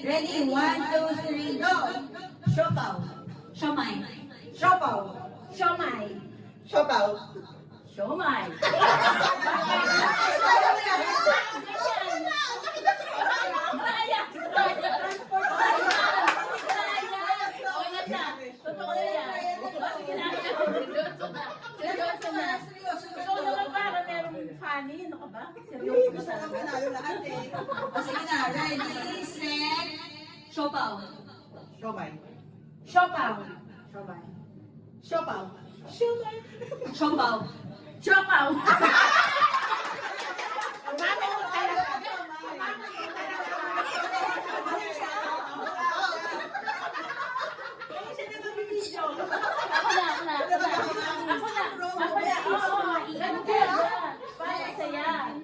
Ready? 1, 2, 3, go! Siopaw. Siomay. Siopaw. Siomay. Siopaw. Siomay. Totoo na yan. Seryoso na. Ikaw naman para merong funny. Ano ka ba? Seryoso na talaga. Sige na. Ready, set, siopaw. Siomay. Siopaw. Siomay. Siopaw. Siomay. Siopaw. Siopaw.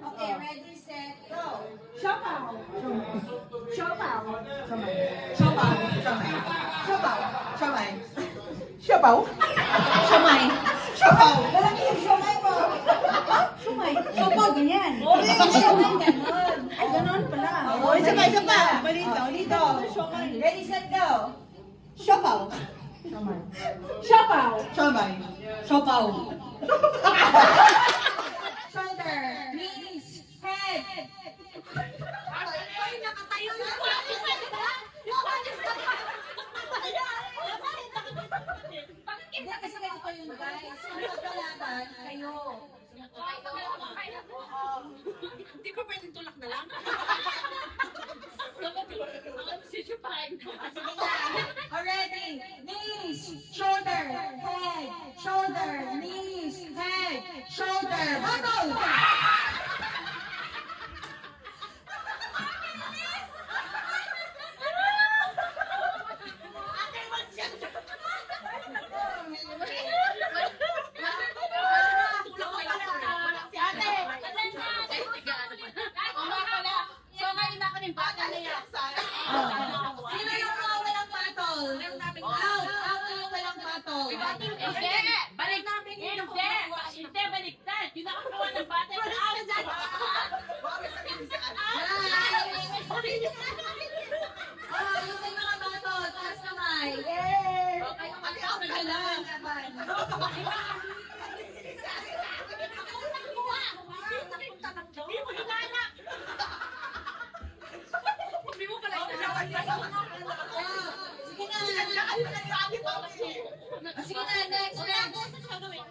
Okay, ready, set, go! Siopaw. Siopaw. Siomay. Siopaw. Siomay. Siopaw. Siomay. Siopaw. Siomay. Siopaw. Walang yung siomay mo. Siomay. Siopaw, ganyan. Siomay, ganon. Ay, ganon pala. Oh, isa pa. Dito. Ready, set, go! Siopaw. Siomay. Siopaw. Siomay. Siopaw. Shoulder, knees, head. Hindi, kasi ganito yun, guys. Kung magkalaban, kayo. Hindi pa pwedeng tulak na lang? Sige na. Already. Knees, shoulder, head, shoulder, knees, head, shoulder. Bubble! Sino yung walang battle? Out! Out yung walang battle. Hindi! Balik namin yun! Hindi! Baliktad! Yung nakagawa ng bata na out! Yung may mga battle, taas kamay. Out ka lang! Hindi mo hinala! Hindi mo pala hinala! Sige na. Sige na, next.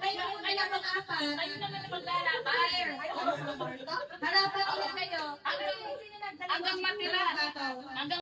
Kayo ang mag-apat. Kayo na lang maglalaban! Harapan nila kayo. Hanggang matira! Battle. Hanggang